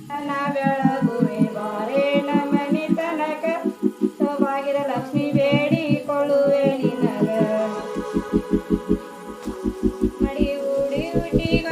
ನನ್ನ ಬೆಳಗುವೆ ಬಾರೆ ನಮ್ಮನಿ ತನಕ ಸೌಭಾಗ್ಯದ ಲಕ್ಷ್ಮಿ ಬೇಡಿಕೊಳ್ಳುವೆ ನಿನಗ ಮಡಿ ಉಡಿ ಹುಟ್ಟಿಗ